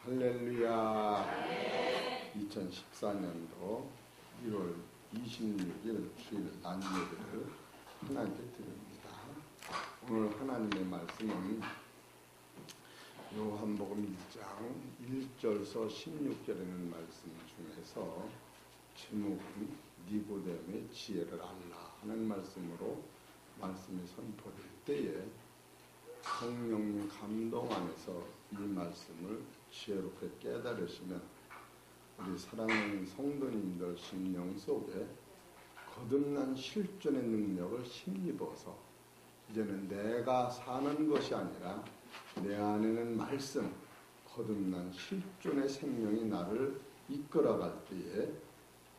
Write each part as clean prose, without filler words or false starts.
할렐루야. 2014년도 1월 26일 주일 안예배를 하나님께 드립니다. 오늘 하나님의 말씀은 요한복음 1장 1절서 16절에는 말씀 중에서 제목은 니고데모의 지혜를 알라 하는 말씀으로 말씀이 선포될 때에 성령님 감동 안에서 이 말씀을 지혜롭게 깨달으시면 우리 사랑하는 성도님들 심령 속에 거듭난 실존의 능력을 힘입어서 이제는 내가 사는 것이 아니라 내 안에는 말씀, 거듭난 실존의 생명이 나를 이끌어갈 때에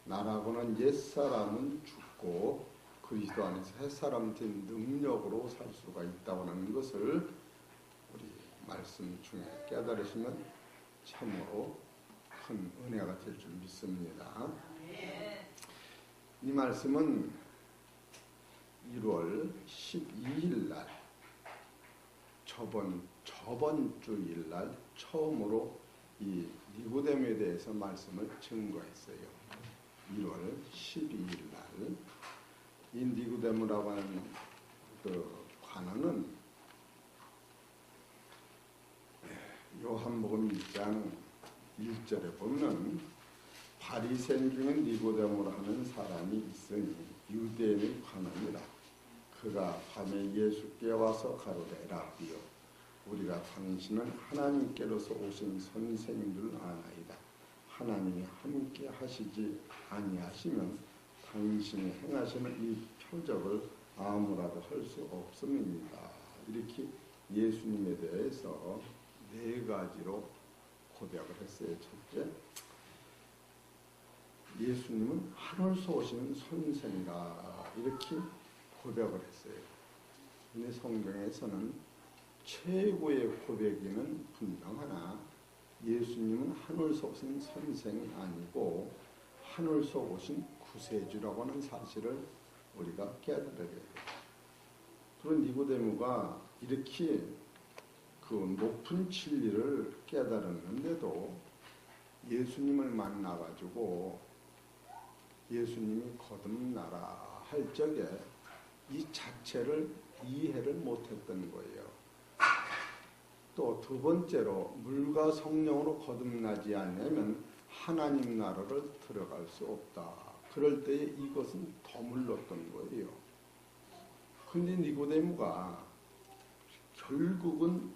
나라고는 옛사람은 죽고 그리스도 안에서 햇사람 된 능력으로 살 수가 있다고 하는 것을 우리 말씀 중에 깨달으시면 참으로 큰 은혜가 될 줄 믿습니다. 이 말씀은 1월 12일 날 저번 주일 날 처음으로 이 니고데모에 대해서 말씀을 증거했어요. 1월 12일 날 이 니고데모라고 하는 그 관원은 요한복음 1장 1절에 보면 바리새인 중에 니고데모라 하는 사람이 있으니 유대인의 관원이라. 그가 밤에 예수께 와서 가로되 라비요 우리가 당신은 하나님께로서 오신 선생인 줄 아나이다. 하나님이 함께 하시지 아니하시면 당신이 행하시는 이 표적을 아무라도 할 수 없음입니다. 이렇게 예수님에 대해서 네 가지로 고백을 했어요. 첫째, 예수님은 하늘에서 오시는 선생이라 이렇게 고백을 했어요. 근데 성경에서는 최고의 고백이는 분명하나 예수님은 하늘에서 오신 선생이 아니고 하늘에서 오신 구세주라고 하는 사실을 우리가 깨달아야 돼요. 그런 니고데모가 이렇게 그 높은 진리를 깨달았는데도 예수님을 만나가지고 예수님이 거듭나라 할 적에 이 자체를 이해를 못했던 거예요. 또 두 번째로 물과 성령으로 거듭나지 않으면 하나님 나라를 들어갈 수 없다. 그럴 때에 이것은 더물렀던 거예요. 근데 니고데모가 결국은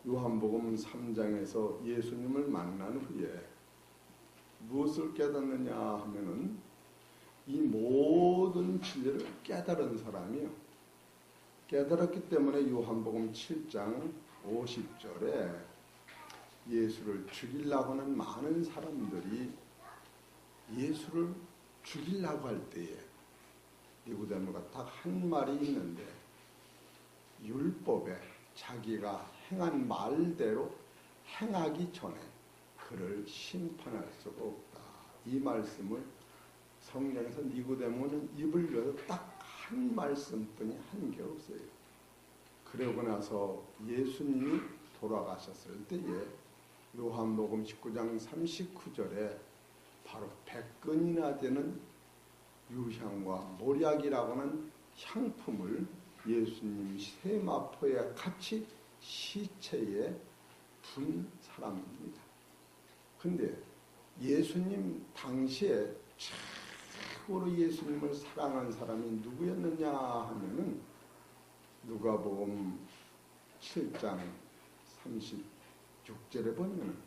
요한복음 3장에서 예수님을 만난 후에 무엇을 깨닫느냐 하면은 이 모든 진리를 깨달은 사람이요. 깨달았기 때문에 요한복음 7장 50절에 예수를 죽이려고 하는 많은 사람들이 예수를 죽이려고 할 때에 니고데모가 딱 한 말이 있는데 율법에 자기가 행한 말대로 행하기 전에 그를 심판할 수가 없다. 이 말씀을 성경에서 니고데모는 입을 열어 딱 한 말씀뿐이 한 게 없어요. 그러고 나서 예수님이 돌아가셨을 때에 요한복음 19장 39절에 바로 100근이나 되는 유향과 모략이라고 하는 향품을 예수님 세마포에 같이 시체에 분 사람입니다. 근데 예수님 당시에 최고로 예수님을 사랑한 사람이 누구였느냐 하면은 누가복음 7장 36절에 보면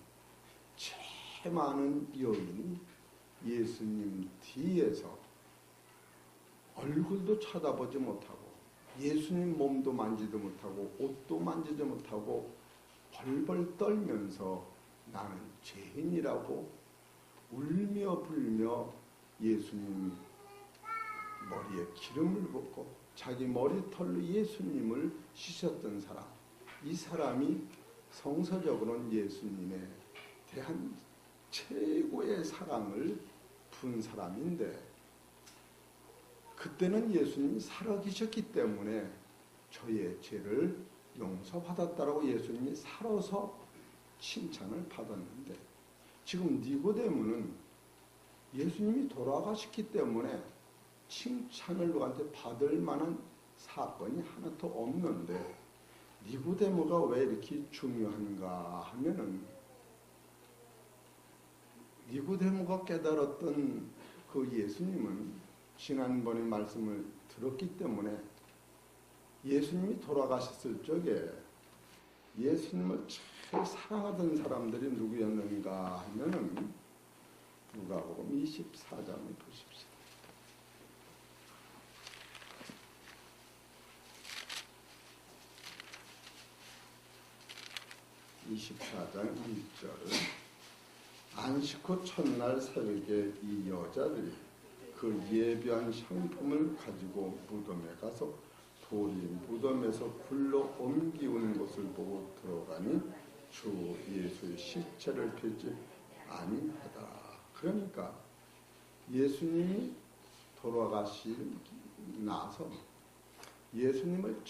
제일 많은 여인이 예수님 뒤에서 얼굴도 쳐다보지 못하고 예수님 몸도 만지도 못하고 옷도 만지지 못하고 벌벌 떨면서 나는 죄인이라고 울며 불며 예수님 머리에 기름을 붓고 자기 머리털로 예수님을 씻었던 사람, 이 사람이 성서적으로는 예수님에 대한 최고의 사랑을 분 사람인데 그때는 예수님이 살아계셨기 때문에 저의 죄를 용서받았다라고 예수님이 살아서 칭찬을 받았는데 지금 니고데모는 예수님이 돌아가셨기 때문에 칭찬을 누구한테 받을 만한 사건이 하나도 없는데 니고데모가 왜 이렇게 중요한가 하면은 니고데모가 깨달았던 그 예수님은 지난번에 말씀을 들었기 때문에 예수님이 돌아가셨을 적에 예수님을 제일 사랑하던 사람들이 누구였는가 하면은 누가복음 24장을 보십시오. 24장 1절은 안식 후 첫날 새벽에 이 여자들이 그 예비한 향품을 가지고 무덤에 가서 돌이 무덤에서 굴러 옮기는 것을 보고 들어가니 주 예수의 시체를 펴지 아니하다. 그러니까 예수님이 돌아가시고 나서 예수님을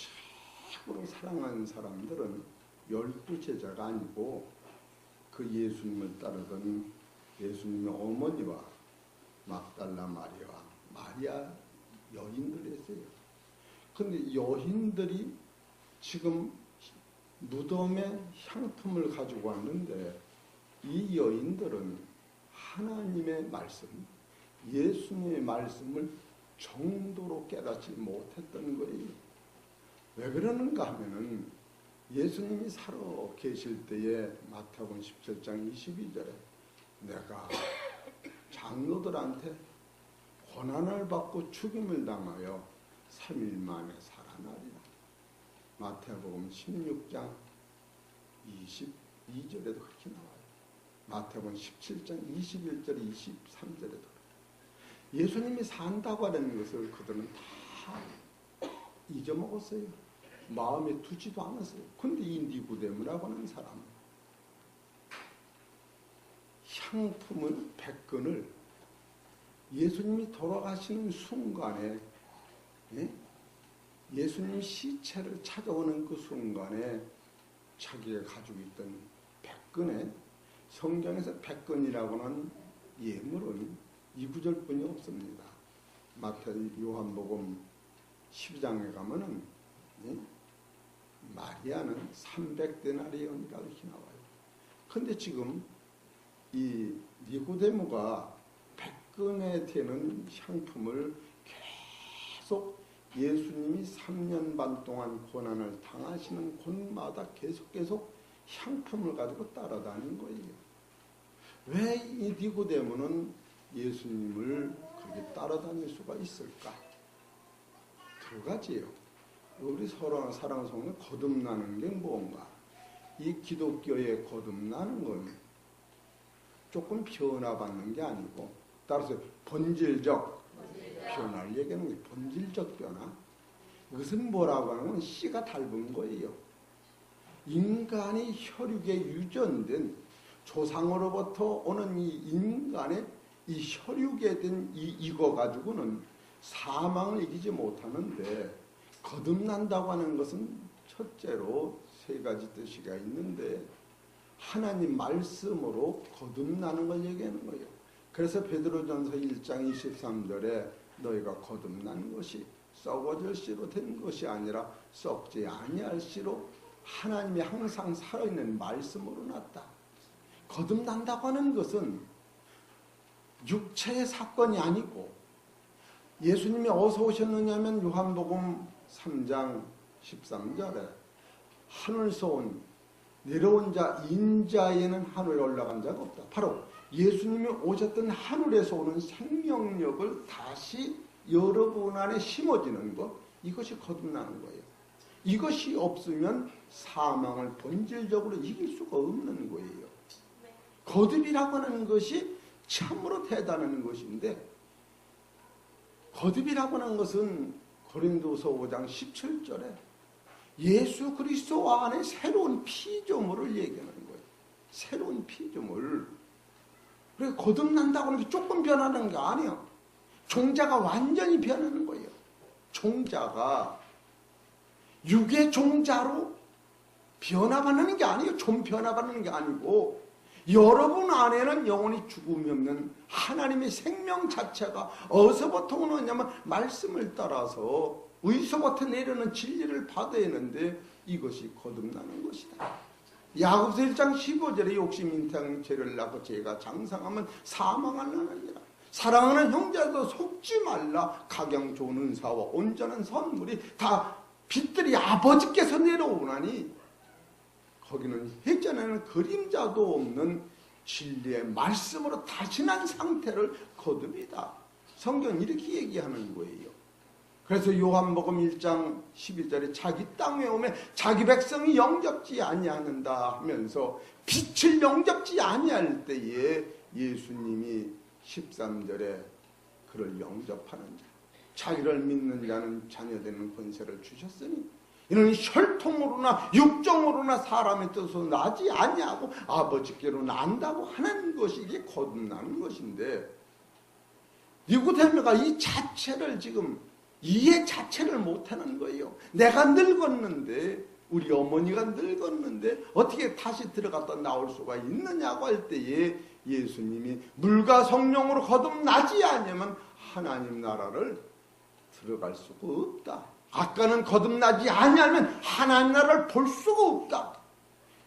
최고로 사랑하는 사람들은 12제자가 아니고 그 예수님을 따르던 예수님의 어머니와 막달라 마리아와 마리아 여인들이었어요. 그런데 여인들이 지금 무덤에 향품을 가지고 왔는데 이 여인들은 하나님의 말씀, 예수님의 말씀을 정도로 깨닫지 못했던 거예요. 왜 그러는가 하면은 예수님이 살아 계실 때에 마태복음 17장 22절에 내가 장로들한테 고난을 받고 죽임을 당하여 3일 만에 살아나리라. 마태복음 16장 22절에도 그렇게 나와요. 마태복음 17장 21절 23절에도 예수님이 산다고 하는 것을 그들은 다 잊어먹었어요. 마음에 두지도 않았어요. 그런데 이 니고데모라고 하는 사람은 향품을 100근을 예수님이 돌아가시는 순간에 예수님 시체를 찾아오는 그 순간에 자기가 가지고 있던 100근에 성경에서 100근이라고 하는 예물은 이 구절뿐이 없습니다. 마태 요한복음 12장에 가면은 마리아는 300데나리온이라고 이렇게 나와요. 그런데 지금 이 니고데모가 100근에 되는 향품을 계속 예수님이 3년 반 동안 고난을 당하시는 곳마다 계속 향품을 가지고 따라다닌 거예요. 왜 이 니고데모는 예수님을 그렇게 따라다닐 수가 있을까? 두 가지예요. 우리 서로 사랑 속에 거듭나는 게 뭔가? 이 기독교에 거듭나는 건 조금 변화받는 게 아니고 따라서 본질적 변화를 얘기하는 게 본질적 변화. 이것은 뭐라고 하는 건 씨가 닮은 거예요. 인간이 혈육에 유전된 조상으로부터 오는 이 인간의 이 혈육에 된 이거 가지고는 사망을 이기지 못하는데 거듭난다고 하는 것은 첫째로 세 가지 뜻이가 있는데 하나님 말씀으로 거듭나는 걸 얘기하는 거예요. 그래서 베드로전서 1장 23절에 너희가 거듭난 것이 썩어질 씨로 된 것이 아니라 썩지 아니할 씨로 하나님이 항상 살아있는 말씀으로 났다. 거듭난다고 하는 것은 육체의 사건이 아니고 예수님이 어디서 오셨느냐면 요한복음 3장 13절에 하늘에서 온 내려온 자 인자에는 하늘에 올라간 자가 없다. 바로 예수님이 오셨던 하늘에서 오는 생명력을 다시 여러분 안에 심어지는 것, 이것이 거듭나는 거예요. 이것이 없으면 사망을 본질적으로 이길 수가 없는 거예요. 거듭이라고 하는 것이 참으로 대단한 것인데 거듭이라고 하는 것은 고린도서 5장 17절에 예수 그리스도 안에 새로운 피조물을 얘기하는 거예요. 새로운 피조물. 그래서 거듭난다고 하는 게 조금 변하는 게 아니에요. 종자가 완전히 변하는 거예요. 종자가 육의 종자로 변화받는 게 아니에요. 좀 변화받는 게 아니고 여러분 안에는 영원히 죽음이 없는 하나님의 생명 자체가 어디서부터 오느냐면 말씀을 따라서 의서부터 내려는 진리를 받아야 하는데 이것이 거듭나는 것이다. 야고보서 1장 15절에 욕심 인탕 죄를 낳고 죄가 장성하면 사망하려느니라. 사랑하는 형제도 속지 말라. 가경 좋은 은사와 온전한 선물이 다 빛들이 아버지께서 내려오나니 거기는 예전에는 그림자도 없는 진리의 말씀으로 다신한 상태를 거듭이다. 성경은 이렇게 얘기하는 거예요. 그래서 요한복음 1장 12절에 자기 땅에 오면 자기 백성이 영접지 아니하는다 하면서 빛을 영접지 아니할 때에 예수님이 13절에 그를 영접하는 자, 자기를 믿는 자는 자녀되는 권세를 주셨으니 이는 혈통으로나 육정으로나 사람의 뜻으로 나지 아니하고 아버지께로 난다고 하는 것이 이게 거듭나는 것인데, 니고데모가 이 자체를 지금 이해 자체를 못하는 거예요. 내가 늙었는데, 우리 어머니가 늙었는데 어떻게 다시 들어갔다 나올 수가 있느냐고 할 때에 예수님이 물과 성령으로 거듭나지 않으면 하나님 나라를 들어갈 수가 없다. 아까는 거듭나지 아니하면 하나님 나라를 볼 수가 없다.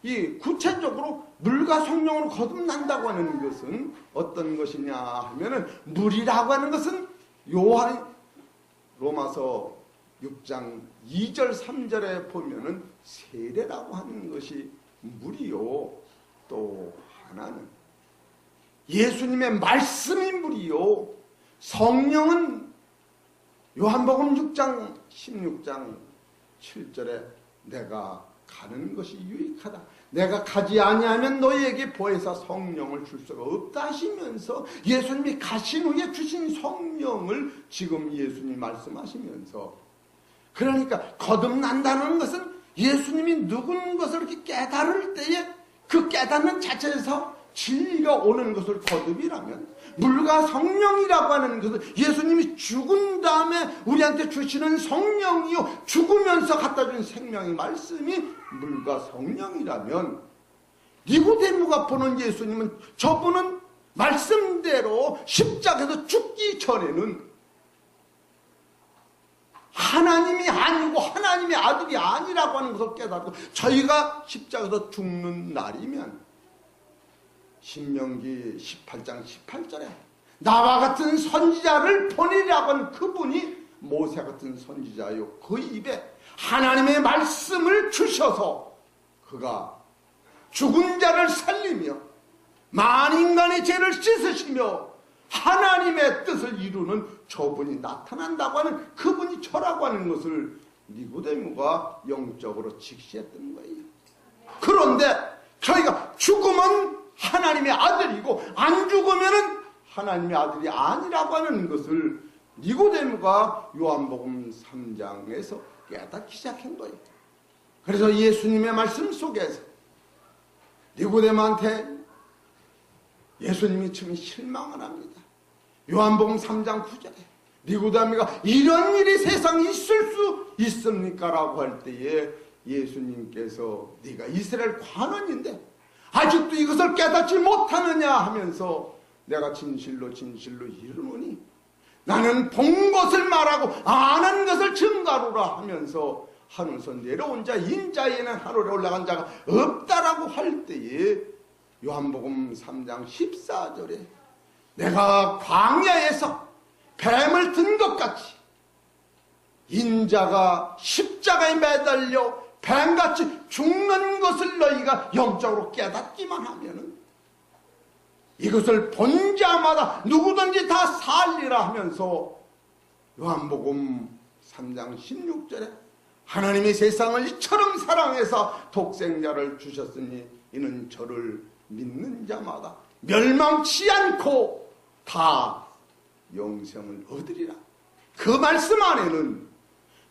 이 구체적으로 물과 성령으로 거듭난다고 하는 것은 어떤 것이냐 하면은, 물이라고 하는 것은 로마서 6장 2절 3절에 보면은 세례라고 하는 것이 물이요, 또 하나는 예수님의 말씀이 물이요, 성령은 요한복음 6장 16장 7절에 내가 가는 것이 유익하다. 내가 가지 아니하면 너희에게 보혜사 성령을 줄 수가 없다 하시면서 예수님이 가신 후에 주신 성령을 지금 예수님이 말씀하시면서, 그러니까 거듭난다는 것은 예수님이 누군 것을 이렇게 깨달을 때에 그 깨닫는 자체에서 진리가 오는 것을 거듭이라면, 물과 성령이라고 하는 것은 예수님이 죽은 다음에 우리한테 주시는 성령이요, 죽으면서 갖다 준 생명의 말씀이 물과 성령이라면, 니고데모가 보는 예수님은, 저분은 말씀대로 십자가에서 죽기 전에는 하나님이 아니고 하나님의 아들이 아니라고 하는 것을 깨닫고, 저희가 십자가에서 죽는 날이면 신명기 18장 18절에 나와 같은 선지자를 보내라고 한 그분이 모세 같은 선지자요, 그 입에 하나님의 말씀을 주셔서 그가 죽은 자를 살리며 만인간의 죄를 씻으시며 하나님의 뜻을 이루는 저분이 나타난다고 하는 그분이 저라고 하는 것을 니고데모가 영적으로 직시했던 거예요. 그런데 저희가 죽으면 하나님의 아들이고 안 죽으면은 하나님의 아들이 아니라고 하는 것을 니고데모가 요한복음 3장에서 깨닫기 시작한 거예요. 그래서 예수님의 말씀 속에서 니고데모한테 예수님이 처음 실망을 합니다. 요한복음 3장 9절에 니고데모가 이런 일이 세상에 있을 수 있습니까? 라고 할 때에 예수님께서 네가 이스라엘 관원인데 아직도 이것을 깨닫지 못하느냐 하면서 내가 진실로 진실로 이르노니 나는 본 것을 말하고 아는 것을 증가로라 하면서 하늘에서 내려온 자 인자에는 하늘에 올라간 자가 없다라고 할 때에 요한복음 3장 14절에 내가 광야에서 뱀을 든 것 같이 인자가 십자가에 매달려 뱀같이 죽는 것을 너희가 영적으로 깨닫기만 하면은 이것을 본 자마다 누구든지 다 살리라 하면서 요한복음 3장 16절에 하나님이 세상을 이처럼 사랑해서 독생자를 주셨으니 이는 저를 믿는 자마다 멸망치 않고 다 영생을 얻으리라. 그 말씀 안에는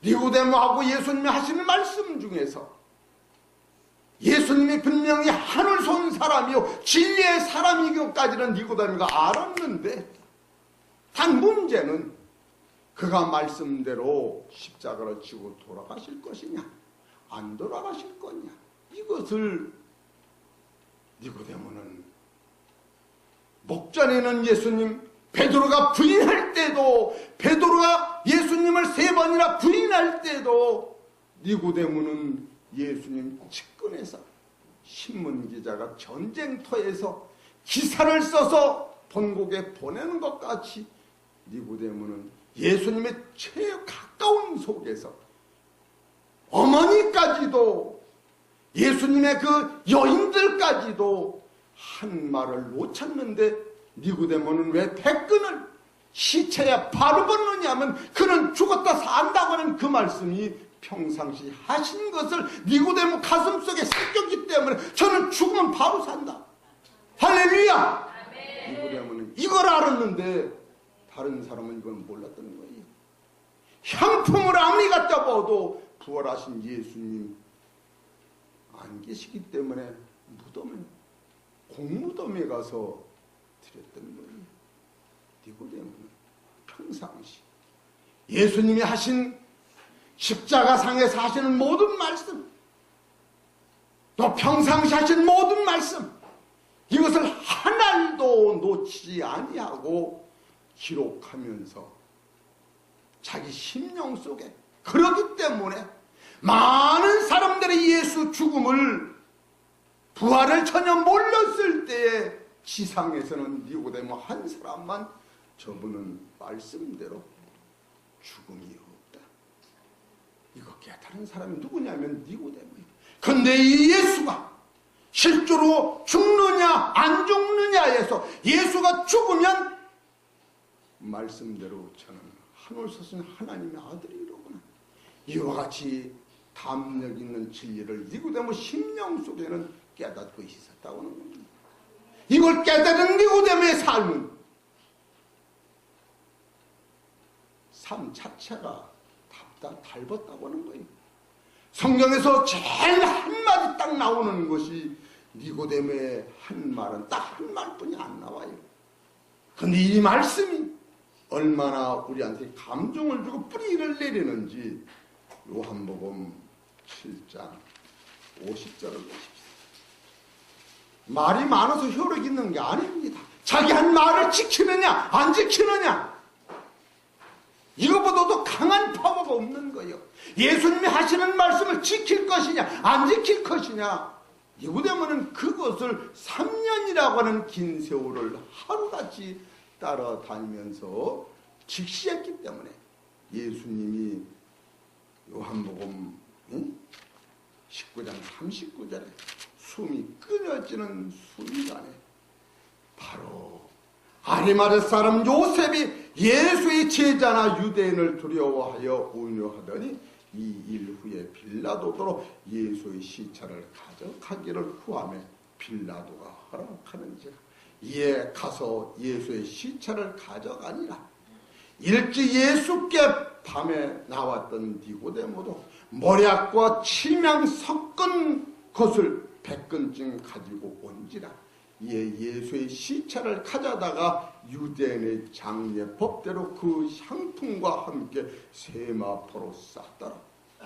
니고데모하고 예수님이 하시는 말씀 중에서 예수님이 분명히 하늘 쏜 사람이요 진리의 사람이기까지는 니고데모가 알았는데, 단 문제는 그가 말씀대로 십자가를 지고 돌아가실 것이냐 안 돌아가실 거냐, 이것을 니고데모는 목전에는 예수님, 베드로가 부인할 때도, 베드로가 예수님을 3번이나 부인할 때도 니고데모는 예수님 측근에서, 신문기자가 전쟁터에서 기사를 써서 본국에 보내는 것 같이 니고데모는 예수님의 최 가까운 속에서 어머니까지도, 예수님의 그 여인들까지도 한 말을 놓쳤는데 니고데모는 왜 백근을 시체에 바로 벗느냐면 그는 죽었다 산다고 하는 그 말씀이 평상시 하신 것을 니고데모 가슴속에 새겼기 때문에 저는 죽으면 바로 산다. 할렐루야! 니고데모는 이걸 알았는데 다른 사람은 이걸 몰랐던 거예요. 향품을 아무리 갖다 봐도 부활하신 예수님 안 계시기 때문에 공무덤에 가서 드렸던 거예요. 니고데모는 평상시 예수님이 하신 십자가상에서 하시는 모든 말씀, 또 평상시 하신 모든 말씀, 이것을 하나도 놓치지 아니하고 기록하면서 자기 심령 속에, 그러기 때문에 많은 사람들의 예수 죽음을, 부활을 전혀 몰랐을 때에 지상에서는 니고데모 한 사람만 저분은 말씀대로 죽음이 없다. 이거 깨달은 사람이 누구냐면 니고데모예요. 근데 이 예수가 실제로 죽느냐 안 죽느냐에서 예수가 죽으면 말씀대로 저는 하늘 서신 하나님의 아들이로구나. 이와 같이 담력 있는 진리를 니고데모 심령 속에는 깨닫고 있었다고 하는 겁니다. 이걸 깨달은 니고데모의 삶은 삶 자체가 닮았다고 하는 거예요. 성경에서 제일 한마디 딱 나오는 것이 니고데모의 한 말은 딱 한 말뿐이 안 나와요. 근데 이 말씀이 얼마나 우리한테 감동을 주고 뿌리를 내리는지 요한복음 7장 50절을 보십시오. 말이 많아서 효력 있는 게 아닙니다. 자기 한 말을 지키느냐 안 지키느냐, 이것보다도 강한 파워가 없는 거예요. 예수님이 하시는 말씀을 지킬 것이냐 안 지킬 것이냐, 니고데모는 그것을 3년이라고 하는 긴 세월을 하루같이 따라다니면서 직시했기 때문에 예수님이 요한복음 19장 39절에 숨이 끊어지는 순간에 바로 아리마대 사람 요셉이 예수의 제자나 유대인을 두려워하여 온유하더니 이 일 후에 빌라도로 예수의 시체를 가져가기를 구하며 빌라도가 허락하는지라. 이에 가서 예수의 시체를 가져가니라. 일찍 예수께 밤에 나왔던 니고데모도 모략과 치명 섞은 것을 100근쯤 가지고 온지라. 이에 예수의 시체를 가져다가 유대인의 장례 법대로 그 향품과 함께 세마포로 쌌더라.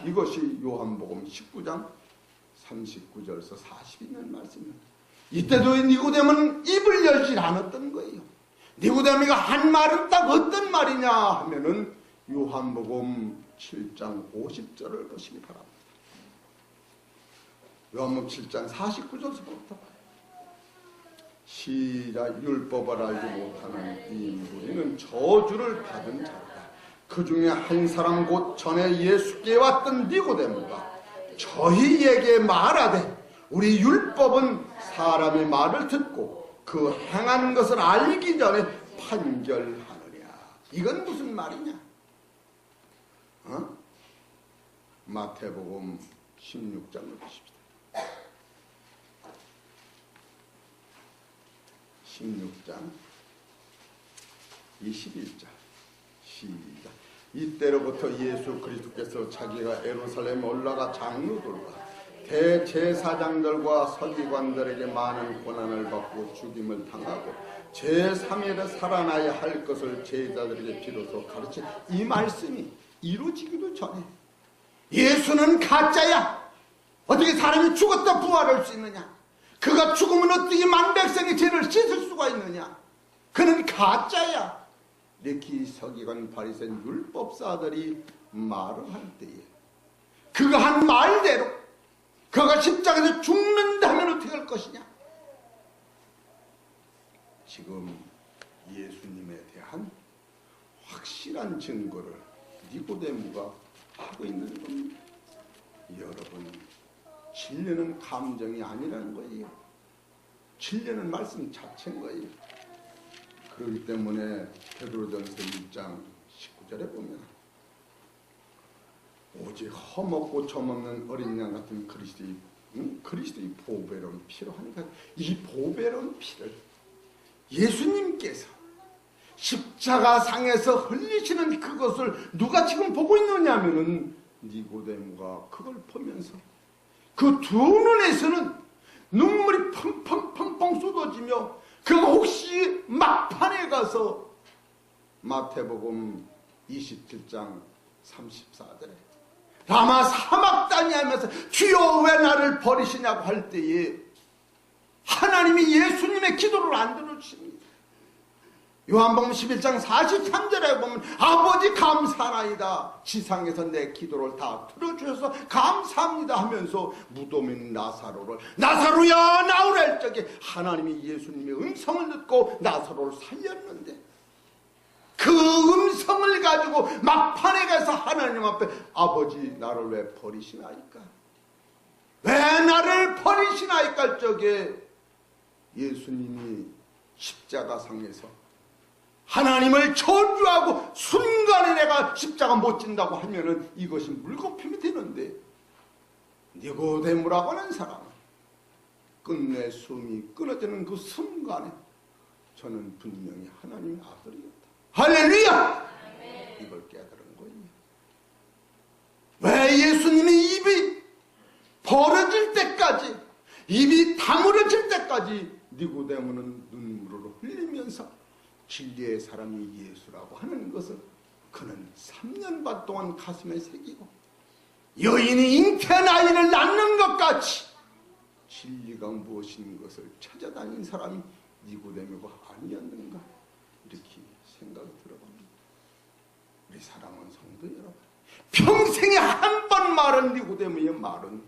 이것이 요한복음 19장 39절에서 40이 있는 말씀입니다. 이때도 니고데모는 입을 열지 않았던 거예요. 니고데모가 한 말은 딱 어떤 말이냐 하면은 요한복음 7장 50절을 보시기 바랍니다. 요한복음 7장 49절부터 시작. 율법을 알지 못하는 이 무리는 저주를 받은 자다. 그 중에 한 사람 곧 전에 예수께 왔던 니고데모가 저희에게 말하되 우리 율법은 사람의 말을 듣고 그 행하는 것을 알기 전에 판결하느냐. 이건 무슨 말이냐? 마태복음 16장을 보십시다. 16장 21절 시작. 이때로부터 예수 그리스도께서 자기가 예루살렘에 올라가 장로들과 대제사장들과 서기관들에게 많은 고난을 받고 죽임을 당하고 제3일에 살아나야 할 것을 제자들에게 비로소 가르친 이 말씀이 이루어지기도 전에 예수는 가짜야, 어떻게 사람이 죽었다 부활할 수 있느냐? 그가 죽으면 어떻게 만백성의 죄를 씻을 수가 있느냐? 그는 가짜야. 이렇게 서기관 바리새인 율법사들이 말을 할 때에 그가 한 말대로 그가 십자가에서 죽는다면 어떻게 할 것이냐? 지금 예수님에 대한 확실한 증거를 니고데모가 하고 있는 겁니다. 여러분, 진리는 감정이 아니라는 거예요. 진리는 말씀 자체인 거예요. 그렇기 때문에 베드로전서 1장 19절에 보면 오직 허먹고 처먹는 어린 양 같은 그리스도의 보배로운 피로 하니까 이 보배로운 피를 예수님께서 십자가상에서 흘리시는 그것을 누가 지금 보고 있느냐 하면은 니고데모가 그걸 보면서 그 두 눈에서는 눈물이 펑펑펑펑 쏟아지며 그가 혹시 막판에 가서 마태복음 27장 34절에 라마 사막다니 하면서 주여 왜 나를 버리시냐고 할 때에 하나님이 예수님의 기도를 안 들어주십니다. 요한복음 11장 43절에 보면 아버지 감사하나이다. 지상에서 내 기도를 다 들어주셔서 감사합니다 하면서 무덤에 있는 나사로야 나오라 할 적에 하나님이 예수님의 음성을 듣고 나사로를 살렸는데 그 음성을 가지고 막판에 가서 하나님 앞에 아버지 나를 왜 버리시나이까? 왜 나를 버리시나이까 할 적에 예수님이 십자가상에서 하나님을 저주하고 순간에 내가 십자가 못 진다고 하면은 이것이 물거품이 되는데 니고데모라고 하는 사람은 끝내 숨이 끊어지는 그 순간에 저는 분명히 하나님의 아들이었다. 할렐루야! 이걸 깨달은 거예요. 왜 예수님의 입이 벌어질 때까지 입이 다물어질 때까지 니고데모는 눈물을 흘리면서 진리의 사람이 예수라고 하는 것을 그는 3년 반 동안 가슴에 새기고 여인이 잉태한 아이를 낳는 것 같이 진리가 무엇인 것을 찾아다닌 사람이 니고데모가 아니었는가 이렇게 생각이 들어봅니다. 우리 사랑하는 성도 여러분, 평생에 한 번 말한 니고데모의 말은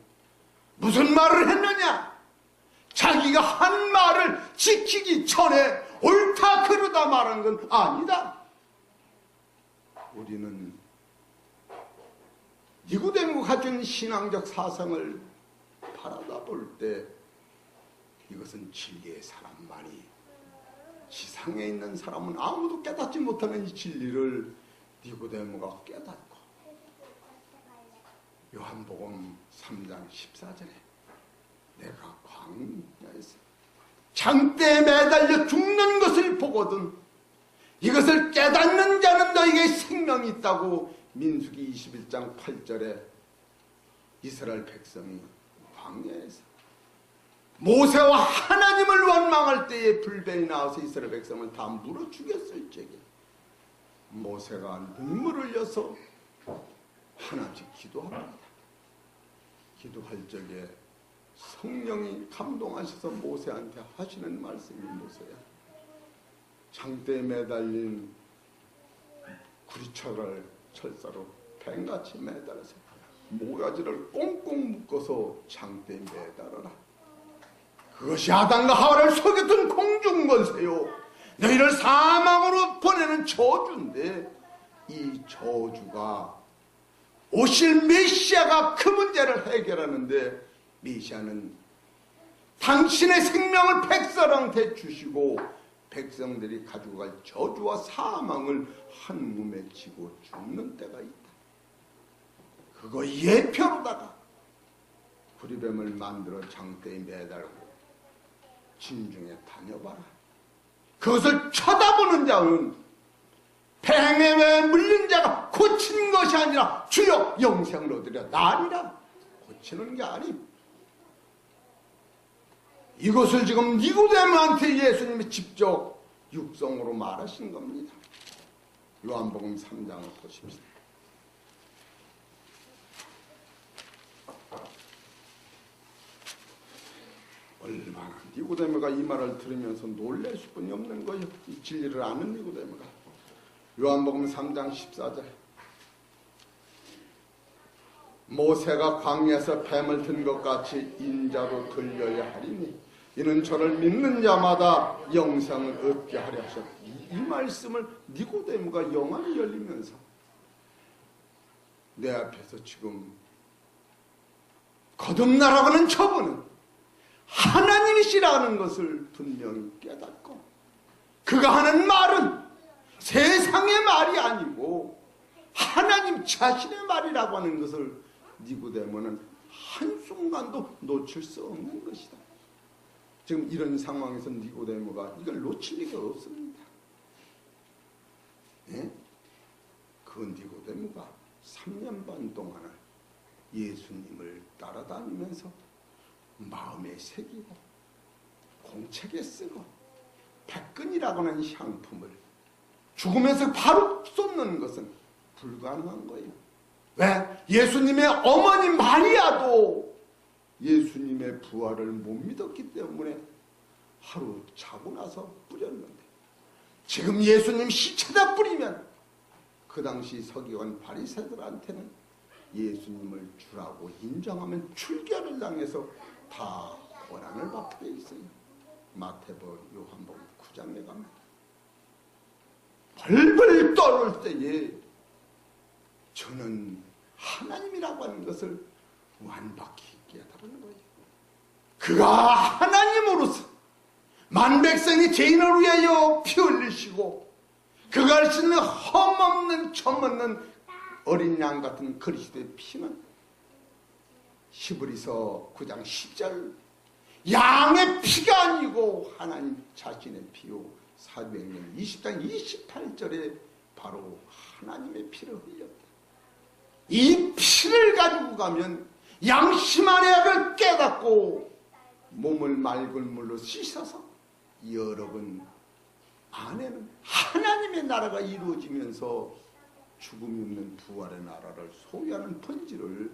무슨 말을 했느냐? 자기가 한 말을 지키기 전에 옳다 그르다 말한 건 아니다. 우리는 니고데모가 가진 신앙적 사상을 바라다 볼 때 이것은 진리의 사람만이, 지상에 있는 사람은 아무도 깨닫지 못하는 이 진리를 니고데모가 깨닫고 요한복음 3장 14절에 내가 광야에서 장대에 매달려 죽는 것을 보거든 이것을 깨닫는 자는 너에게 생명이 있다고 민수기 21장 8절에 이스라엘 백성이 광야에서 모세와 하나님을 원망할 때에 불변이 나와서 이스라엘 백성을 다 물어 죽였을 적에 모세가 눈물을 흘려서 하나씩 기도합니다. 기도할 적에 성령이 감동하셔서 모세한테 하시는 말씀이 모세야, 장대에 매달린 구리철을 철사로 뱀같이 매달아서 모가지를 꽁꽁 묶어서 장대에 매달아라. 그것이 아담과 하와를 속였던 공중권세요, 너희를 사망으로 보내는 저주인데 이 저주가 오실 메시아가 그 문제를 해결하는데 메시아는 당신의 생명을 백성한테 주시고 백성들이 가지고 갈 저주와 사망을 한 몸에 지고 죽는 때가 있다. 그거 예표로다가 구리뱀을 만들어 장대에 매달고 진중에 다녀봐라. 그것을 쳐다보는 자는 뱀에 물린 자가 고친 것이 아니라 주여 영생을 얻으려 나리라. 고치는 게 아님. 이것을 지금 니고데모한테 예수님이 직접 육성으로 말하신 겁니다. 요한복음 3장을 보십시오. 얼마나 니고데모가 이 말을 들으면서 놀랄 수뿐이 없는 거예요. 이 진리를 아는 니고데모가. 요한복음 3장 14절. 모세가 광야에서 뱀을 든 것 같이 인자도 들려야 하리니 이는 저를 믿는 자마다 영생을 얻게 하려 하셨다. 이 말씀을 니고데모가 영안이 열리면서 내 앞에서 지금 거듭나라고 하는 저분은 하나님이시라는 것을 분명히 깨닫고 그가 하는 말은 세상의 말이 아니고 하나님 자신의 말이라고 하는 것을 니고데모는 한순간도 놓칠 수 없는 것이다. 지금 이런 상황에서 니고데모가 이걸 놓칠 리가 없습니다. 예? 그 니고데모가 3년 반 동안을 예수님을 따라다니면서 마음에 새기고 공책에 쓰고 백근이라고 하는 향품을 죽으면서 바로 쏟는 것은 불가능한 거예요. 왜? 예수님의 어머니 마리아도 예수님의 부활을 못 믿었기 때문에 하루 자고 나서 뿌렸는데 지금 예수님 시체다 뿌리면 그 당시 서기관 바리새들한테는 예수님을 주라고 인정하면 출교를 당해서 다 고난을 받게 돼 있어요. 마태복음, 요한복음 9장에 가면 벌벌 떨을 때에 저는 하나님이라고 하는 것을 완벽히 깨달은 거예요. 그가 하나님으로서 만백성이 죄인을 위하여 피 흘리시고 그가 할 수 있는 험없는 점없는 어린 양 같은 그리스도의 피는 히브리서 9장 10절 양의 피가 아니고 하나님 자신의 피요 사도행전 20장 28절에 바로 하나님의 피를 흘렸다. 이 피를 가지고 가면 양심 안의 악을 깨닫고 몸을 맑은 물로 씻어서 여러분 안에는 하나님의 나라가 이루어지면서 죽음이 없는 부활의 나라를 소유하는 본질을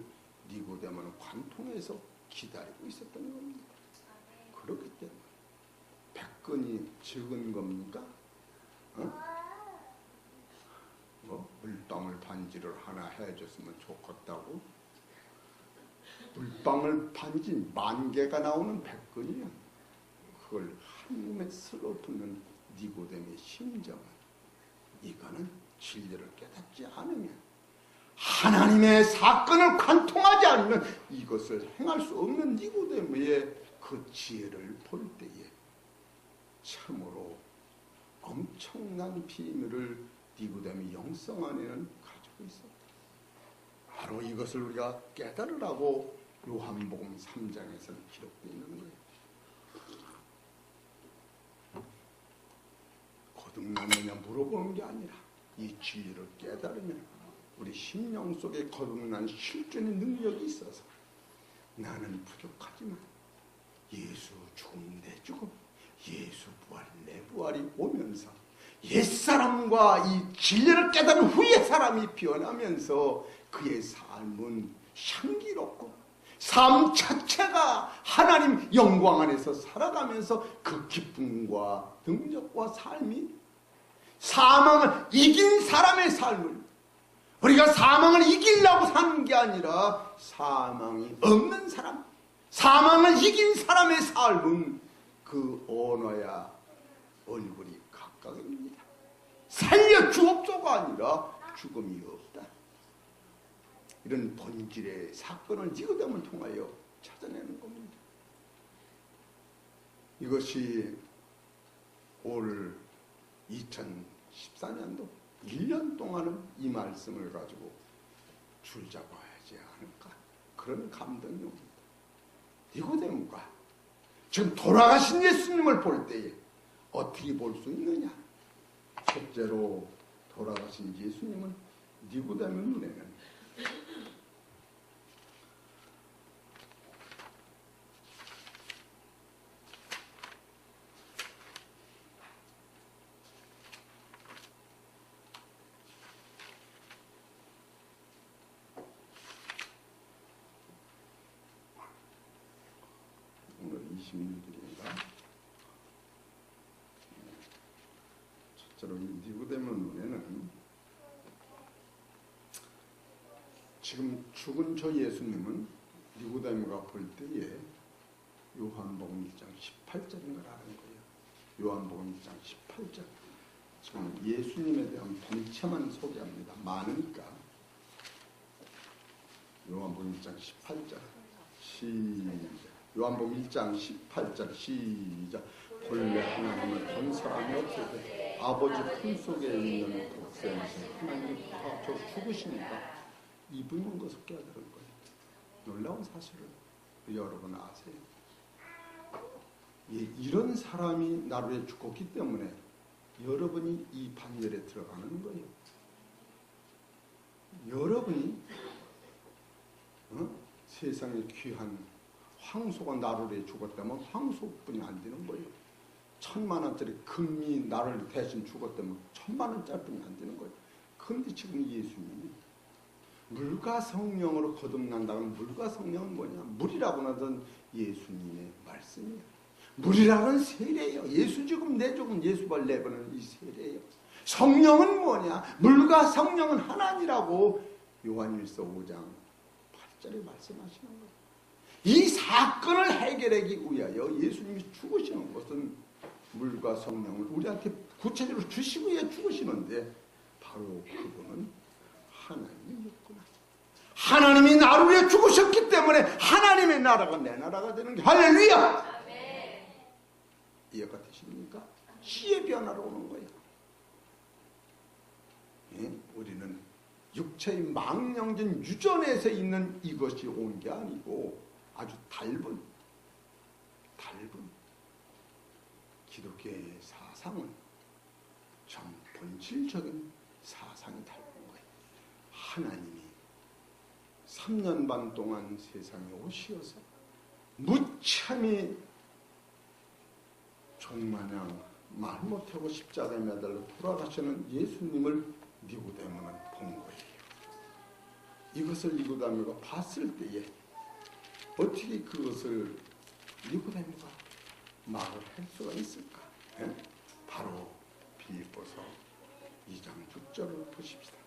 니고데모는 관통해서 기다리고 있었던 겁니다. 그렇기 때문에 백건이 적은 겁니까? 물방울 반지를 하나 해줬으면 좋겠다고? 물방울 반지 10,000개가 나오는 백건이면 그걸 한 몸에 쓸어붓는 니고데모의 심정은 이거는 진리를 깨닫지 않으면 하나님의 사건을 관통하지 않으면 이것을 행할 수 없는 니고데모의 그 지혜를 볼 때에 참으로 엄청난 비밀을 니고데모 영성 안에는 가지고 있었다. 바로 이것을 우리가 깨달으라고 요한복음 3장에서는 기록되어 있는 거예요. 거듭났느냐 물어보는 게 아니라 이 진리를 깨달으면 우리 심령 속에 거듭난 실존의 능력이 있어서 나는 부족하지만 예수 죽음 내 죽음, 예수 부활 내 부활이 오면서 옛사람과 이 진리를 깨달은 후의 사람이 변하면서 그의 삶은 향기롭고 삶 자체가 하나님 영광 안에서 살아가면서 그 기쁨과 능력과 삶이 사망을 이긴 사람의 삶을 우리가 사망을 이기려고 사는 게 아니라 사망이 없는 사람, 사망을 이긴 사람의 삶은 그 언어야 얼굴이 각각입니다. 살려 주옵소가 아니라 죽음이 없다. 이런 본질의 사건을 니고데모를 통하여 찾아내는 겁니다. 이것이 올 2014년도 1년 동안은 이 말씀을 가지고 줄잡아야지 않을까 그런 감동이 옵니다. 니고데모가 지금 돌아가신 예수님을 볼 때에 어떻게 볼 수 있느냐? 첫째로 돌아가신 예수님은 니고데모 눈에는 오늘 26일 저로 니고데모 눈에는 지금 죽은 저 예수님은 니고데모가 볼 때에 요한복음 1장 18절인 걸 아는 거예요. 요한복음 1장 18절. 지금 예수님에 대한 본체만 소개합니다. 많으니까. 요한복음 1장 18절. 시작. 요한복음 1장 18절 시작. 본래 하나님을 본 사람이 없으되 아버지 품속에 있는 독생자 하나님이 저 죽으시니까 이분인 것을 깨달은 거예요. 놀라운 사실을 여러분 아세요? 예, 이런 사람이 나루에 죽었기 때문에 여러분이 이 반열에 들어가는 거예요. 여러분이 세상에 귀한 황소가 나루에 죽었다면 황소뿐이 안 되는 거예요. 1,000만 원짜리 금이 나를 대신 죽었다면 1,000만 원짜리뿐이 안 되는 거예요. 그런데 지금 예수님이 물과 성령으로 거듭난다는 물과 성령은 뭐냐? 물이라고 하던 예수님의 말씀이에요. 물이라는 세례예요. 예수 죽음 내 죽음 예수발 내버는 이 세례예요. 성령은 뭐냐? 물과 성령은 하나니라고 요한일서 5장 8절에 말씀하시는 거예요. 이 사건을 해결하기 위하여 예수님이 죽으시는 것은 물과 성령을 우리한테 구체적으로 주시기 위해 죽으시는데 바로 그분은 하나님이었구나. 하나님이 나를 위해 죽으셨기 때문에 하나님의 나라가 내 나라가 되는 게 할렐루야! 이해가 되십니까? 시의 변화로 오는 거예요. 예? 우리는 육체의 망령된 유전에서 있는 이것이 온 게 아니고 아주 닮은 기독교의 사상은 참 본질적인 사상이 닮은 거예요. 하나님이 3년 반 동안 세상에 오시어서 무참히 종마냥 말 못하고 십자가에 매달려 돌아가시는 예수님을 니고데모는 본 거예요. 이것을 니고데모가 봤을 때에 어떻게 그것을 니고데모가 말을 할 수가 있을까? 예? 바로 빌립보서 2장 6절을 보십시다.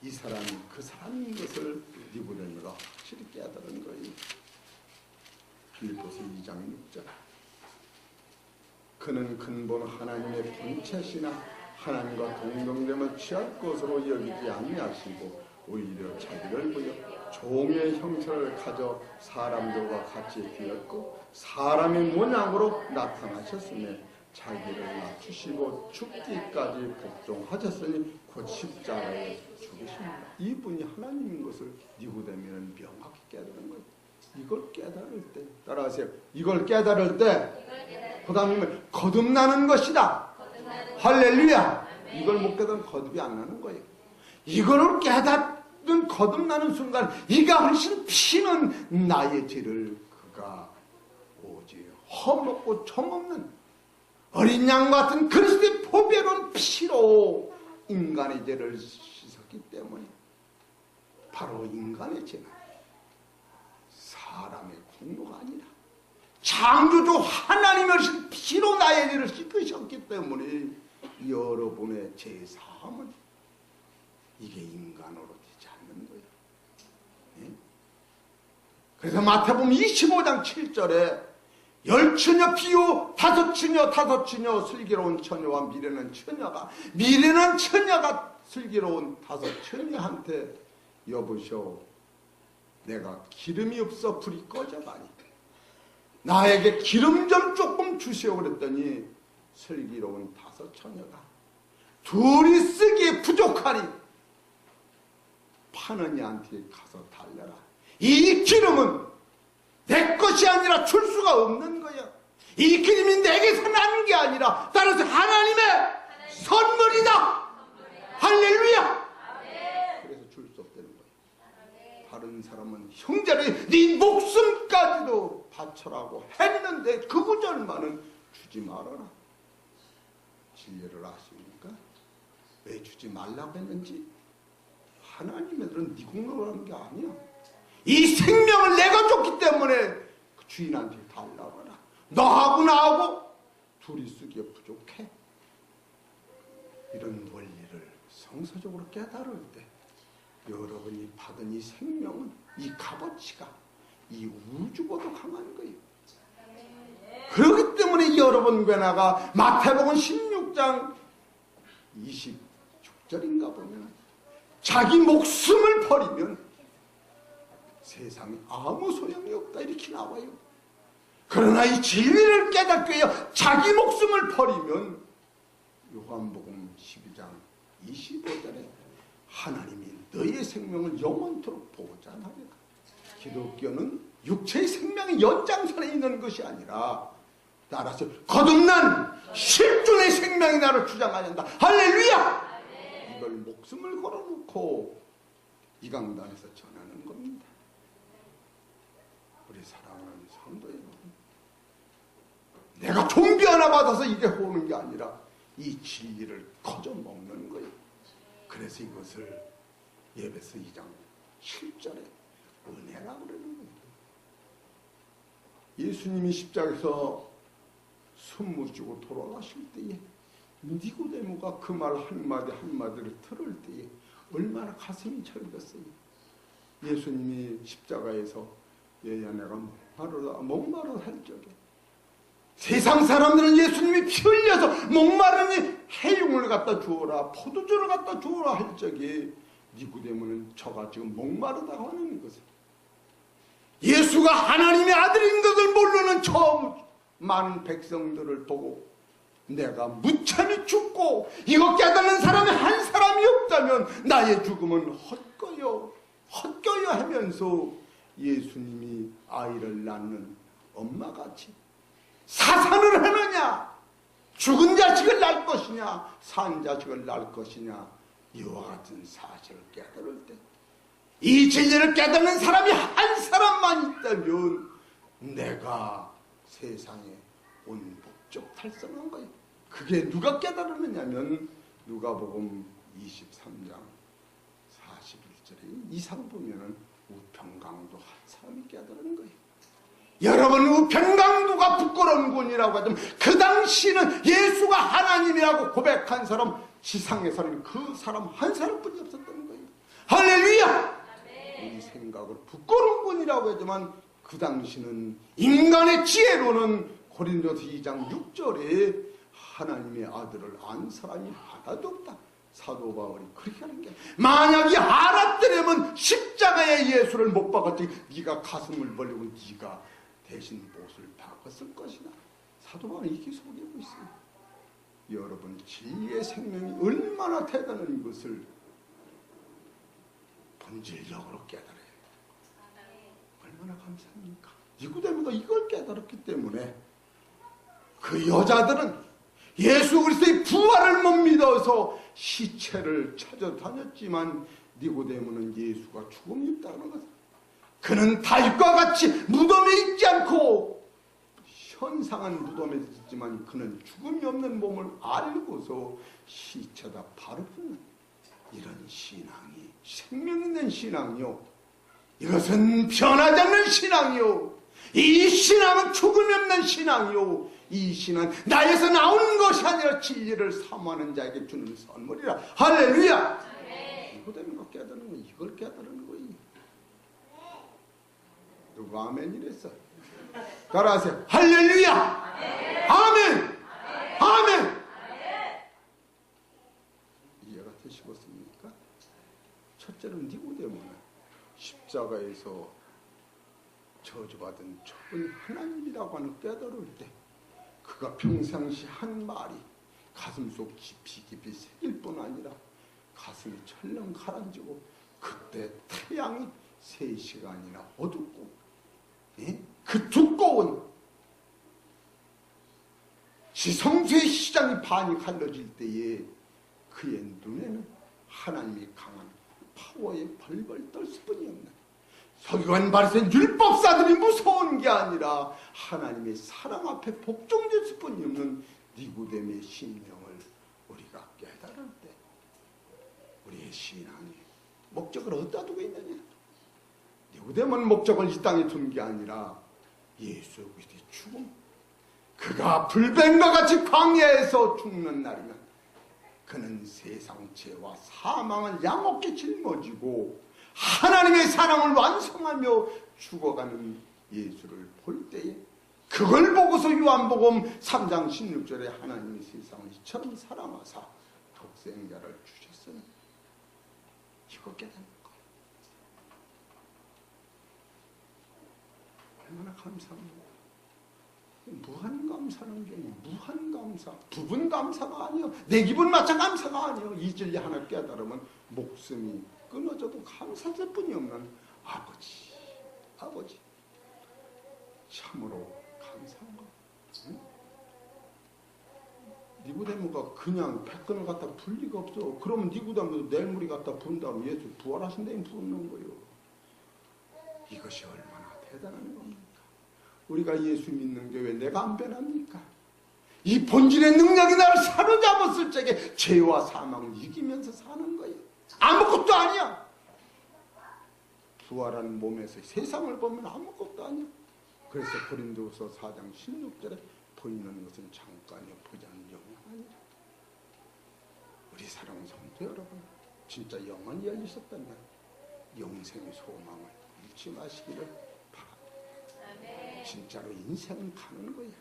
이 사람이 그 사람인 것을 니고데모가 확실히 깨달은 거예요. 빌립보서 2장 6절. 그는 근본 하나님의 본체시나 하나님과 동등됨을 취할 것으로 여기지 아니하시고 오히려 자기를 보여 종의 형체를 가져 사람들과 같이 되었고 사람의 모양으로 나타나셨으며 자기를 낮추시고 죽기까지 복종하셨으니 곧 십자가에 죽으십니다. 이분이 하나님인 것을 니고데모는 명확히 깨달은 거예요. 이걸 깨달을 때 따라하세요. 이걸 깨달을 때 그 다음에 거듭나는 것이다. 할렐루야. 이걸 못 깨달으면 거듭이 안 나는 거예요. 이거를 깨닫는 거듭나는 순간 이가 훨씬 피는 나의 죄를 그가 오직 험없고 점없는 어린 양 같은 그리스도의 보배로운 피로 인간의 죄를 씻었기 때문에 바로 인간의 죄는 사람의 공로가 아니라 창조주 하나님의 피로 나의 죄를 씻으셨기 때문에 여러분의 죄사함은 이게 인간으로 되지 않는 거예요. 네? 그래서 마태복음 25장 7절에 10처녀 비유 5처녀 슬기로운 처녀와 미래는 처녀가 슬기로운 5처녀한테 여보시오 내가 기름이 없어 불이 꺼져가니 나에게 기름 좀 조금 주시오 그랬더니 슬기로운 5처녀가 둘이 쓰기에 부족하니 파는 이한테 가서 달려라. 이 기름은 내 것이 아니라 줄 수가 없는 거야. 이 기름이 내게서 난 게 아니라 따라서 하나님의 선물이다. 할렐루야. 그래서 줄 수 없다는 거야. 다른 사람은 형제를 네 목숨까지도 바쳐라고 했는데 그 구절만은 주지 말아라. 진리를 아십니까? 왜 주지 말라고 했는지 하나님애들은 네 공로로 하는 게 아니야. 이 생명을 내가 줬기 때문에 그 주인한테 달라고. 너하고 나하고 둘이 쓰기에 부족해. 정서적으로 깨달을 때 여러분이 받은 이 생명은, 이 값어치가 이 우주보다 강한 거예요. 그렇기 때문에 여러분과 나가 마태복음 16장 26절인가 보면 자기 목숨을 버리면 세상에 아무 소용이 없다 이렇게 나와요. 그러나 이 진리를 깨닫기 위해 자기 목숨을 버리면 요한복음 12장 25절에 하나님이 너의 생명을 영원토록 보존하리라. 기독교는 육체의 생명의 연장선에 있는 것이 아니라 따라서 거듭난 실존의 생명이 나를 주장하야 한다. 할렐루야! 이걸 목숨을 걸어놓고 이 강단에서 전하는 겁니다. 우리 사랑하는 성도 여러분, 내가 종교 하나 받아서 이게 오는 게 아니라 이 진리를 거저 먹는 거예요. 그래서 이것을 에베소 2장 7절에 은혜라고 그러는 거예요. 예수님이 십자가에서 숨을 쉬고 돌아가실 때에 니고데모가 그 말 한마디 한마디를 들을 때에 얼마나 가슴이 철겼어요. 예수님이 십자가에서 얘야 내가 목마르다 할 적에 세상 사람들은 예수님이 피 흘려서 목마르니 해육을 갖다 주어라, 포도주를 갖다 주어라 할 적에 니고데모는 저가 지금 목마르다고 하는 것을, 예수가 하나님의 아들인 것을 모르는 저 많은 백성들을 보고 내가 무참히 죽고 이거 깨닫는 사람이 한 사람이 없다면 나의 죽음은 헛거요 하면서 예수님이 아이를 낳는 엄마같이 사산을 하느냐, 죽은 자식을 낳을 것이냐, 산 자식을 낳을 것이냐, 이와 같은 사실을 깨달을 때 이 진리를 깨닫는 사람이 한 사람만 있다면 내가 세상에 온 목적 달성한 거예요. 그게 누가 깨달았느냐면 누가복음 23장 41절에 이상 보면은 우평강도 한 사람이 깨달은 거예요. 여러분, 우평강도가 부끄러운 군이라고 하지만 그 당시는 예수가 하나님이라고 고백한 사람, 지상에서는 그 사람 한 사람뿐이 없었던 거예요. 할렐루야! 이 생각을 부끄러운 군이라고 하지만 그 당시는 인간의 지혜로는 고린도서 2장 6절에 하나님의 아들을 안 사람이 하나도 없다. 사도 바울이 그렇게 하는 게, 만약에 알았더라면 십자가에 예수를 못 박았지 네가 가슴을 벌리고 네가 대신 못을 박았을 것이다. 사도 바울이 이렇게 소개하고 있어요. 여러분, 진리의 생명이 얼마나 대단한 것을 본질적으로 깨달아요. 얼마나 감사합니까? 니고데모가 이걸 깨달았기 때문에 그 여자들은 예수 그리스도의 부활을 못 믿어서 시체를 찾아다녔지만 니고데모는 예수가 죽음이 있다는 것을, 그는 다윗과 같이 무덤에 있지 않고 현상은 무덤에 있지만 그는 죽음이 없는 몸을 알고서 시체다 바로 푸는 이런 신앙이 생명 있는 신앙이요, 이것은 변하지 않는 신앙이요, 이 신앙은 죽음이 없는 신앙이요, 이 신앙은 나에서 나오는 것이 아니라 진리를 사모하는 자에게 주는 선물이라. 할렐루야! 니고데모가 깨달은 건 이걸 깨달은 거예요. 누구 아멘 이랬어? 따라하세요. 할렐루야! 아멘! 아멘! 이해가 되시겠습니까? 첫째는 니고데모는 십자가에서 저주받은 적은 하나님이라고 하는 깨달을 때 그가 평상시 한 말이 가슴속 깊이 새길 뿐 아니라 가슴이 철렁 가라앉고 그때 태양이 3시간이나 어둡고 그 두꺼운 지성소의 시장이 반이 갈라질 때에 그의 눈에는 하나님이 강한 파워에 벌벌 떨 수뿐이 없는, 서기관 바리새인 율법사들이 무서운 게 아니라 하나님의 사랑 앞에 복종될 수뿐이 없는 니고데모의 심령을 우리가 깨달을 때 우리의 신앙이 목적을 어디다 두고 있느냐? 니고데모는 목적을 이 땅에 둔 게 아니라 예수 그리스도의 죽음, 그가 불뱀과 같이 광야에서 죽는 날이면 그는 세상 죄와 사망을 양없게 짊어지고 하나님의 사랑을 완성하며 죽어가는 예수를 볼 때에 그걸 보고서 요한복음 3장 16절에 하나님이 세상을 이처럼 사랑하사 독생자를 주셨으니 이거 깨닫는 거예요. 얼마나 감사합니다. 무한 감사는 게 무한 감사, 부분 감사가 아니요. 내 기분 맞춰 감사가 아니요. 이 진리 하나 깨달으면 목숨이 끊어져도 감사할 뿐이 없는 아버지 참으로 감사한 거. 응? 니고데모가 그냥 백근을 갖다 불 리가 없어. 그러면 니고데모도 내일 물이 갖다 부은 다음에 예수 부활하신 다음에 부는 거예요. 이것이 얼마나 대단한 겁니까? 우리가 예수 믿는 게 왜 내가 안 변합니까? 이 본질의 능력이 나를 사로잡았을 적에 죄와 사망을 이기면서 사는 거예요. 아무것도 아니야. 부활한 몸에서 세상을 보면 아무것도 아니야. 그래서 고린도후서 4장 16절에 보이는 것은 잠깐이요 보지 않는 영원 아니라. 우리 사랑하는 성도 여러분, 진짜 영원히 열리셨다면 영생의 소망을 잃지 마시기를 바랍니다. 진짜로 인생은 가는 거야.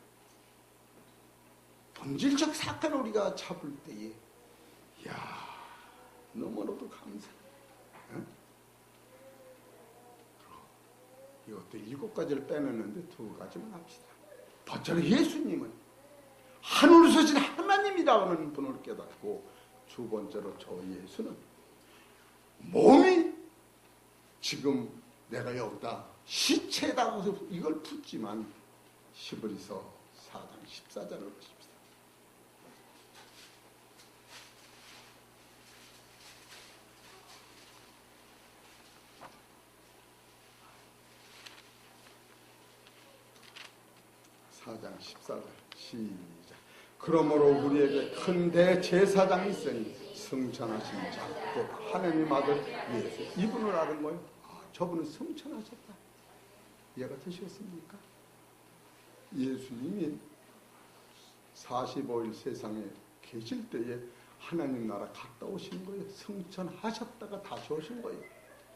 본질적 사건을 우리가 잡을 때에 너무나도 감사해. 응? 이것도 7가지를 빼놨는데 2가지만 합시다. 번째로 예수님은 하늘에 서신 하나님이라는 분을 깨닫고, 두 번째로 저 예수는 몸이 지금 내가 여기다 시체에다가 이걸 붓지만 히브리서 4장 14절을 보십시오. 사장 14절 시작. 그러므로 우리에게 큰 대제사장이 있으니 승천하신 자 곧 하나님 아들 예수, 이분을 아는 거예요. 저분은 승천하셨다. 이해가 되셨습니까? 예수님이 45일 세상에 계실 때에 하나님 나라 갔다 오신 거예요. 승천하셨다가 다시 오신 거예요.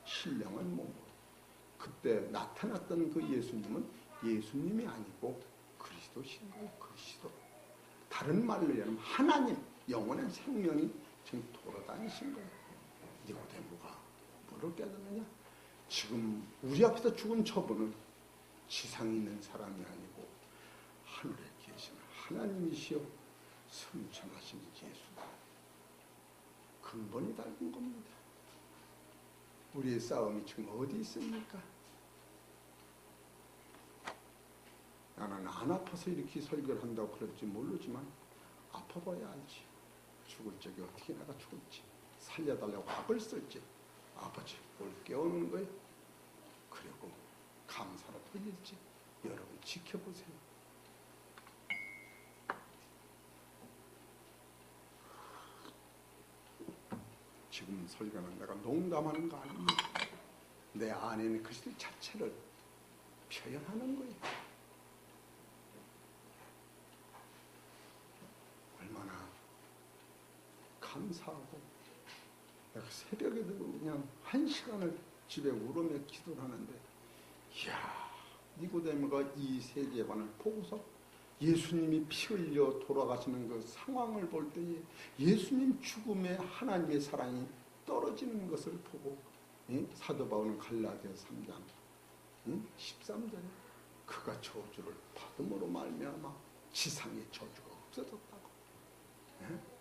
신령한 몸으로. 그때 나타났던 그 예수님은 예수님이 아니고 그리스도신 거예요. 그리스도. 다른 말로 얘기하면 하나님, 영원한 생명이 지금 돌아다니신 거예요. 니고데모가 뭐를 깨닫느냐? 지금 우리 앞에서 죽은 저분은 지상에 있는 사람이 아니고 하늘에 계신 하나님이시여 승천하신 예수다. 근본이 다른 겁니다. 우리의 싸움이 지금 어디 있습니까? 나는 안 아파서 이렇게 설교를 한다고 그럴지 모르지만 아파봐야 알지. 죽을 적에 어떻게 내가 죽을지, 살려달라고 악을 쓸지 아버지 뭘 깨우는 거예요. 그리고 감사로 돌릴지 여러분 지켜보세요. 지금 설교는 내가 농담하는 거 아닙니다. 내 안에 있는 그리스도 자체를 표현하는 거예요. 얼마나 감사하고, 내가 새벽에도 그냥 1시간을 집에 울으며 기도를 하는데, 이야, 니고데모가 이 세계관을 보고서 예수님이 피 흘려 돌아가시는 그 상황을 볼 때에 예수님 죽음에 하나님의 사랑이 떨어지는 것을 보고, 사도 바울은 갈라디아 3장 13절에 그가 저주를 받음으로 말미암아 지상의 저주가 없어졌다고.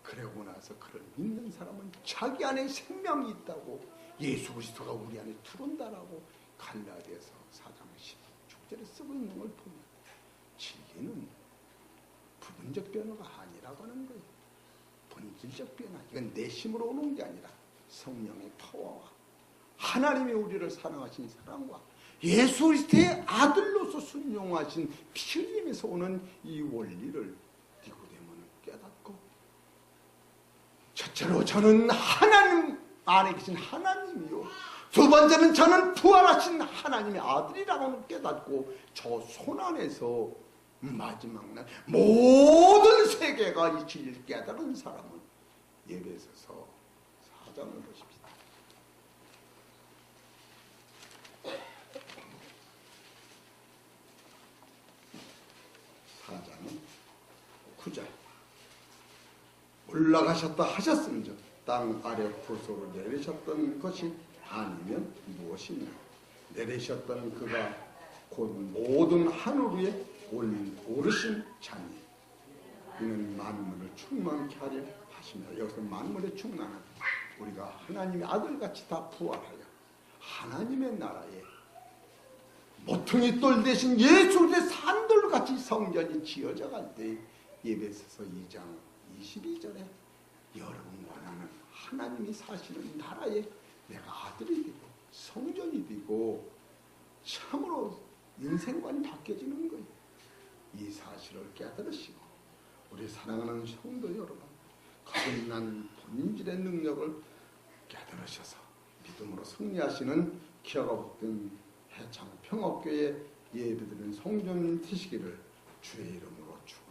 그러고 나서 그를 믿는 사람은 자기 안에 생명이 있다고, 예수 그리스도가 우리 안에 들어온다라고 갈라디아서 4장 16절에 쓰고 있는 걸 보면 진리는 부분적 변화가 아니라고 하는 거예요. 본질적 변화. 이건 내심으로 오는 게 아니라 성령의 파워와 하나님이 우리를 사랑하신 사랑과 예수 그리스도의 아들로서 순종하신 피 흘림에서 오는 이 원리를 니고데모는 깨닫고, 첫째로 저는 하나님 안에 계신 하나님이요, 두 번째는 저는 부활하신 하나님의 아들이라고 깨닫고, 저 손 안에서 마지막 날 모든 세계가 이 진리를 깨달은 사람은 예배에 서서 4장을 보십시다. 4장 9절. 올라가셨다 하셨음즉 땅 아래 부소로 내리셨던 것이 아니면 무엇이냐. 내리셨던 그가 곧 모든 하늘 위에 오르신 자니 이는 만물을 충만케 하려 하시며, 여기서 만물에 충만한 우리가 하나님의 아들같이 다 부활하여 하나님의 나라에 모퉁이 돌 대신 예수 그리스도의 산돌같이 성전이 지어져 갈 때 예배소서 2장 22절에 여러분과 나는 하나님이 사시는 나라에 내가 아들이 되고 성전이 되고 참으로 인생관이 바뀌어지는 거예요. 이 사실을 깨달으시고 우리 사랑하는 성도 여러분, 거듭난 본질의 능력을 깨달으셔서 믿음으로 승리하시는 기아가 복된 해창 평화교회 예배드리는 성전 되시기를 주의 이름으로 축원합니다.